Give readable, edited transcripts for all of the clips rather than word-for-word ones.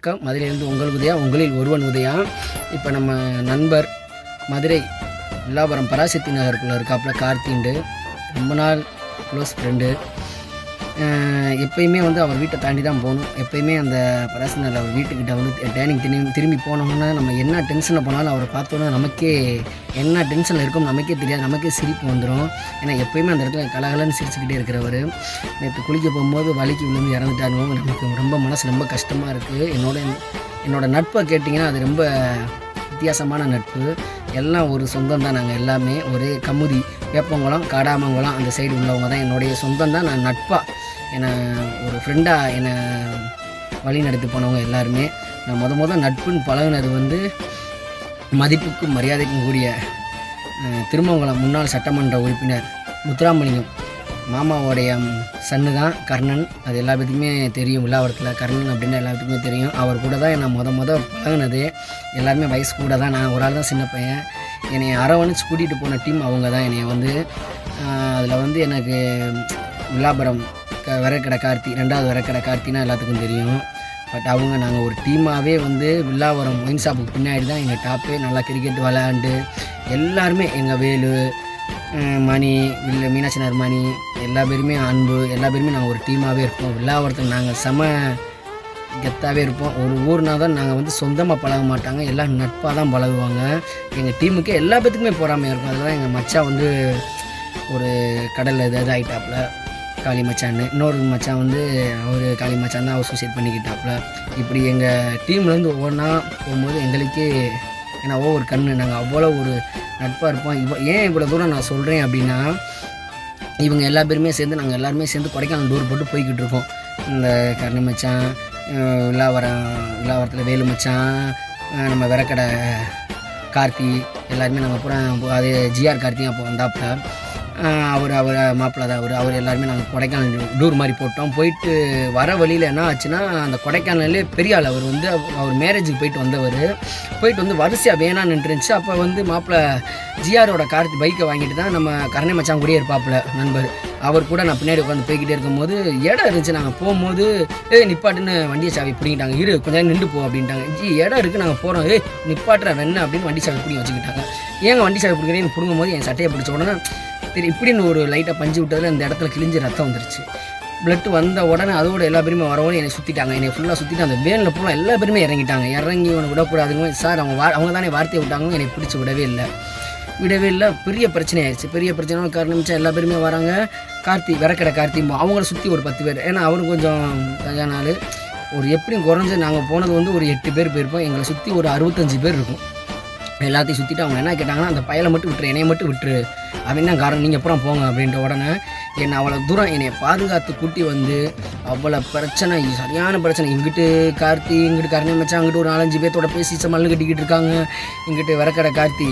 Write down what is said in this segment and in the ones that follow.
வணக்கம். மதுரையிலிருந்து உங்கள் உதயா, உங்களில் ஒருவன் உதயா. இப்போ நம்ம நண்பர் மதுரை வில்லாபுரம் பராசக்தி நகருக்குள்ளே இருக்காப்புல கார்த்திண்டு. ரொம்ப நாள் க்ளோஸ் ஃப்ரெண்டு. எப்பயுமே வந்து அவர் வீட்டை தாண்டி தான் போகணும். எப்பயுமே அந்த பராசக்தி நகரில் அவர் வீட்டுக்கிட்ட வந்து டேனிங் திரும்பி போனோம்னா நம்ம என்ன டென்ஷனில் போனாலும் அவரை பார்த்தோன்னா நமக்கே என்ன டென்ஷனில் இருக்கும் நமக்கே தெரியாது, நமக்கே சிரிப்பு வந்துடும். ஏன்னா எப்பயுமே அந்த இடத்துல கலகலன்னு சிரிச்சுக்கிட்டே இருக்கிறவர். நேற்று குளிக்க போகும்போது வலிக்கு விழுந்து இறந்துட்டாருன்னு நமக்கு ரொம்ப மனசு ரொம்ப கஷ்டமாக இருக்குது. என்னோடய நட்பை கேட்டிங்கன்னா அது ரொம்ப வித்தியாசமான நட்பு. எல்லாம் ஒரு சொந்தம் தான். நாங்கள் எல்லாமே ஒரே கமுதி, வேப்பங்குளம், காடாமங்குளம் அந்த சைடு உள்ளவங்க தான் என்னுடைய சொந்தம் தான். நான் நட்பாக என்னை ஒரு ஃப்ரெண்டாக என்னை வழி நடத்தி போனவங்க எல்லாருமே. நான் முத நட்புன்னு பழகினது வந்து மதிப்புக்கும் மரியாதைக்கும் கூடிய திருமங்கலம் முன்னாள் சட்டமன்ற உறுப்பினர் முத்துராமலிங்கம் மாமாவோடைய சன்னு தான் கர்ணன். அது எல்லா பேத்துக்குமே தெரியும். விழாவரத்தில் கர்ணன் அப்படின்னு எல்லா பேத்துக்குமே தெரியும். அவர் கூட தான் நான் முத பழகினது. எல்லாருமே வயசு கூட தான். நான் ஒரு ஆள் தான் சின்ன பையன். என்னை அரவணைச்சு கூட்டிகிட்டு போன டீம் அவங்க தான். என்னை வந்து அதில் வந்து எனக்கு வில்லாபுரம் விறக்கடை கார்த்தி, 2வது விறக்கடை கார்த்தினா எல்லாத்துக்கும் தெரியும். பட் அவங்க நாங்கள் ஒரு டீமாகவே வந்து வில்லாபுரம் ஒயின் ஷாப்புக்கு பின்னாடி தான் எங்கள் டாப்பே. நல்லா கிரிக்கெட் விளையாண்டு எல்லாருமே எங்கள் வேலு, மணி, மீனாட்சினார் மணி, எல்லா பேருமே அன்பு, எல்லா பேருமே நாங்கள் ஒரு டீமாகவே இருப்போம். வில்லாவரத்தில் நாங்கள் செம கெத்தாகவே இருப்போம். ஒரு ஊர்னால் தான் நாங்கள் வந்து சொந்தமாக பழக மாட்டாங்க, எல்லாம் நட்பாக தான் பழகுவாங்க. எங்கள் டீமுக்கு எல்லா பேத்துக்குமே போகாமல் இருக்கும். அதில் தான் எங்கள் மச்சான் வந்து ஒரு கடலில் ஏதாவது ஆகிட்டாப்புல, காளி மச்சான்னு. இன்னொரு மச்சான் வந்து அவர் காளி மச்சான் தான் அவர் சூசைட் பண்ணிக்கிட்டாப்புல. இப்படி எங்கள் டீம்லேருந்து ஒவ்வொன்றா போகும்போது எங்களுக்கே ஏன்னா ஒரு கண்ணு நாங்கள் அவ்வளோ ஒரு நட்பாக இருப்போம். ஏன் இவ்வளோ தூரம் நான் சொல்கிறேன் அப்படின்னா, இவங்க எல்லா பேருமே சேர்ந்து நாங்கள் எல்லாருமே சேர்ந்து கொடைக்கானல் டூர் போட்டு போய்கிட்டு இருக்கோம். இந்த கர்ண மச்சான், விழாவரத்தில் வேலு மச்சான், நம்ம விறக்கடை கார்த்தி, எல்லாருமே நாங்கள் பூரா அது ஜிஆர் கார்த்தியும் அப்போ வந்தாப்புல. அவர் மாப்பிள்ளை தான் அவர் எல்லாருமே நாங்கள் கொடைக்கானல் டூர் மாதிரி போட்டோம். போயிட்டு வர வழியில் என்ன ஆச்சுன்னா, அந்த கொடைக்கானல்லே பெரிய ஆள் அவர் வந்து அவர் மேரேஜுக்கு போயிட்டு வந்தவர். போயிட்டு வந்து வரிசையாக வேணான்னு நின்றுருந்துச்சு. அப்போ வந்து மாப்பிள்ளை ஜிஆரோட கார்த்தி பைக்கை வாங்கிட்டு தான் நம்ம கருணை மச்சான் கூடயே இருப்பாப்புல நண்பர். அவர் கூட நான் பின்னாடி உட்காந்து போய்கிட்டே இருக்கும்போது இடம் இருந்துச்சு. நாங்கள் போகும்போது நிப்பாட்டுன்னு வண்டியை சாவி பிடிங்கிட்டாங்க. கொஞ்சம் நேரம் நின்று போ அப்படின்ட்டாங்க. இடம் இருக்குது நாங்கள் போகிறோம், நிப்பாட்டுற வெண்ண அப்படின்னு வண்டி சாவி பிடிங்க வச்சுக்கிட்டாங்க. ஏங்க வண்டி சாவி பிடிக்கிறேன்னு பிடுங்கும் போது என் சட்டையை பிடிச்ச உடனே சரி இப்படின்னு ஒரு லைட்டாக பஞ்சு விட்டதில் அந்த இடத்துல கிழிஞ்சு ரத்தம் வந்துருச்சு. பிளட்டு வந்த உடனே அதோட எல்லா பேருமே வரவோடு என்னை சுற்றிட்டாங்க. என்னை ஃபுல்லாக சுற்றிட்டு அந்த வேனில் ஃபுல்லாக எல்லா பேருமே இறங்கிட்டாங்க. இறங்கி இவனை விடக்கூடாதுங்க சார், அவங்க தானே வார்த்தையை விட்டாங்க. என்னை பிடிச்சி விடவே இல்லை. பெரிய பிரச்சனை ஆயிடுச்சு. பெரிய பிரச்சனை காரணமிச்சா எல்லா பேருமே வராங்க. கார்த்தி, விறக்கடை கார்த்தி, அவங்கள சுற்றி ஒரு 10 பேர். ஏன்னா அவரும் கொஞ்சம் தயார் நாள். ஒரு எப்படியும் குறைஞ்சு நாங்கள் போனது வந்து ஒரு 8 பேர் போயிருப்போம். எங்களை சுற்றி ஒரு 65 பேர் இருக்கும். எல்லாத்தையும் சுற்றிட்டு அவங்க என்ன கேட்டாங்கன்னா, அந்த பயலை மட்டும் விட்டுரு, என்னையை மட்டும் விட்டுரு அப்படின்னு தான் காரணம், நீங்கள் அப்புறம் போங்க அப்படின்ற உடனே என்னை அவ்வளோ தூரம் என்னை பாதுகாத்து கூட்டி வந்து அவ்வளோ பிரச்சனை, சரியான பிரச்சனை. இங்கிட்டு கார்த்தி, இங்கிட்டு கருணை மச்சான், அங்கிட்டு ஒரு 4-5 பேர்த்தோட பேசி மல்லு கட்டிக்கிட்டு இருக்காங்க. இங்கிட்டு விறக்கடை கார்த்தி,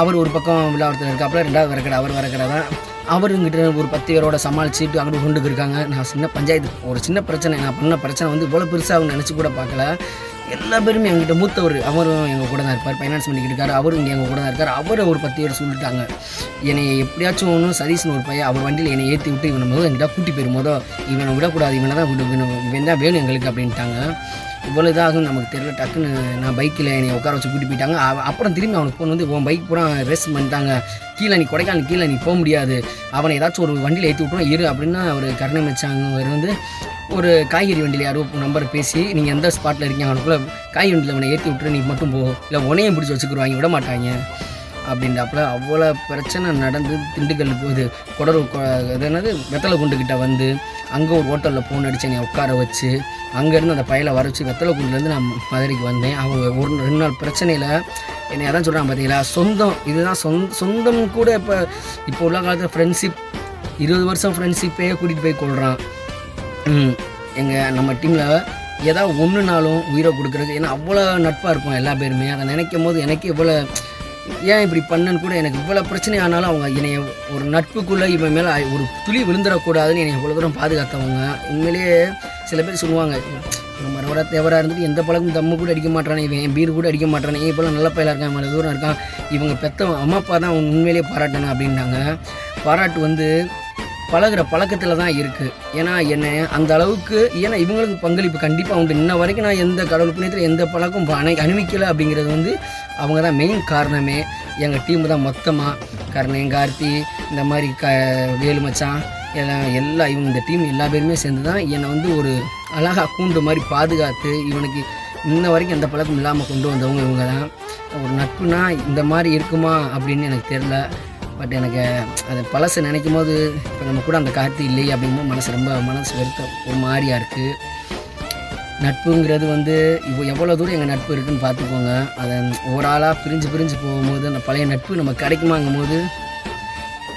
அவர் ஒரு பக்கம் விழாவரத்தில் இருக்காப்புல. 2வது விறக்கடை அவர் விறக்கடை தான். அவர் இங்கிட்ட ஒரு 10 பேரோட சமாளிச்சுட்டு அங்கிட்டு கொண்டுக்கு இருக்காங்க. நான் சின்ன பஞ்சாயத்து ஒரு சின்ன பிரச்சனை, நான் பண்ண பிரச்சனை வந்து இவ்வளோ பெருசாக நினச்சி கூட பார்க்கல. எல்லா பேருமே எங்கிட்ட மூத்தவர், அவரும் எங்கள் கூட தான் இருப்பார், ஃபைனான்ஸ் பண்ணிக்கிட்டு இருக்காரு. அவரும் இங்கே எங்கள் கூட தான் இருக்கார். அவரை ஒரு 10 பேர் சொல்லிட்டாங்க. என்னை எப்படியாச்சும் ஒன்று சதீஷ்னு ஒரு பையன் அவர் வண்டியில் என்னை ஏற்றி விட்டு இவனை முதல் என்கிட்ட கூட்டி போயிரும்போதோ இவனை விடக்கூடாது, இவனை தான் இவன் தான் வேணும் எங்களுக்கு அப்படின்ட்டாங்க. இவ்வளோ இதாகும் நமக்கு தெரியல. டக்குன்னு நான் பைக்கில் என்னை உட்கார வச்சு கூட்டி போயிட்டாங்க. அப்புறம் திரும்பி அவனுக்கு ஃபோன் வந்து உன் பைக் பூரா ரேஸ் பண்ணிட்டாங்க, கீழே நீ கொடைக்கானல் கீழே நீ போக முடியாது, அவனை ஏதாச்சும் ஒரு வண்டியில் ஏற்றி விட்டுரும் இரு அப்படின்னா அவர் கருணை மச்சாங்க வந்து ஒரு காய்கறி வண்டியில் யாரோ நம்பர் பேசி நீங்கள் எந்த ஸ்பாட்டில் இருக்கீங்க அவனுக்குள்ளே காய்கறி வண்டியில் அவனை ஏற்றி விட்டுரு, நீ மட்டும் போ, இல்லை உனையும் பிடிச்சி வச்சுக்கிடுவாங்க, விட மாட்டாங்க அப்படின்றாப்புல. அவ்வளோ பிரச்சனை நடந்து திண்டுக்கல் போகுது. என்னது வெத்தலை குண்டுக்கிட்ட வந்து அங்கே ஒரு ஹோட்டலில் ஃபோன் அடித்து என்னை உட்கார வச்சு அங்கேருந்து அந்த பையலை வர வச்சு வெத்தலை குண்டுலேருந்து நான் மதுரைக்கு வந்தேன். அவங்க 2 நாள் பிரச்சனையில் என்னை அதான் சொல்கிறாங்க பார்த்தீங்களா, சொந்தம் இதுதான் சொந்தம் கூட. இப்போ உள்ள காலத்தில் ஃப்ரெண்ட்ஷிப் 20 வருஷம் ஃப்ரெண்ட்ஷிப்பே கூட்டிகிட்டு போய் கொள்கிறான். நம்ம டீமில் ஏதாவது ஒன்றுனாலும் உயிரை கொடுக்குறது. ஏன்னா அவ்வளோ நட்பாக இருப்போம் எல்லா பேருமே. அதை நினைக்கும் போது எனக்கு இவ்வளோ ஏன் இப்படி பண்ணுன்னு கூட எனக்கு இவ்வளோ பிரச்சனை ஆனாலும் அவங்க என்னை ஒரு நட்புக்குள்ளே இவன் மேலே ஒரு துளி விழுந்துடக்கூடாதுன்னு என்னை இவ்வளோ தூரம் பாதுகாத்தவங்க. உண்மையிலேயே சில பேர் சொல்லுவாங்க, மரவர தேவராக இருந்துட்டு எந்த பழக்கம் தம்மு கூட அடிக்க மாட்டானே, இவன் பீர் கூட அடிக்க மாட்டானே, இப்போ நல்ல பையலாக இருக்கான், இவ்வளோ தூரம் இருக்கான், இவங்க பெத்த அம்மா அப்பா தான் உண்மையிலேயே பாராட்டணும் அப்படின்னாங்க. பாராட்டு வந்து பழகுற பழக்கத்தில் தான் இருக்குது. ஏன்னா என்னை அந்த அளவுக்கு ஏன்னா இவங்களுக்கு பங்களிப்பு கண்டிப்பாக உண்டு. இன்ன வரைக்கும் நான் எந்த கடவுள் புண்ணியத்தில் எந்த பழக்கம் அனுபவிக்கலை அப்படிங்கிறது வந்து அவங்க தான் மெயின் காரணமே. எங்கள் டீமு தான் மொத்தமாக கர்ணன், கார்த்தி, இந்த மாதிரி வேலு மச்சான் எல்லாம் இவங்க இந்த டீம் எல்லா பேருமே சேர்ந்து தான் என்னை வந்து ஒரு அழகாக கூண்டு மாதிரி பாதுகாத்து இவனுக்கு இன்ன வரைக்கும் எந்த பழக்கம் இல்லாமல் கொண்டு வந்தவங்க இவங்க தான். ஒரு நட்புனா இந்த மாதிரி இருக்குமா அப்படின்னு எனக்கு தெரில. பட் எனக்கு அதை பழசை நினைக்கும் போது இப்போ நம்ம கூட அந்த கார்த்தி இல்லையே அப்படிங்கும்போது மனசு வருத்தம் ஒரு மாதிரியாக இருக்குது. நட்புங்கிறது வந்து இப்போ எவ்வளோ தூரம் எங்கள் நட்பு இருக்குதுன்னு பார்த்துக்கோங்க. அதை ஒரு ஆளாக பிரிஞ்சு போகும்போது அந்த பழைய நட்பு நம்ம கிடைக்குமாங்கும் போது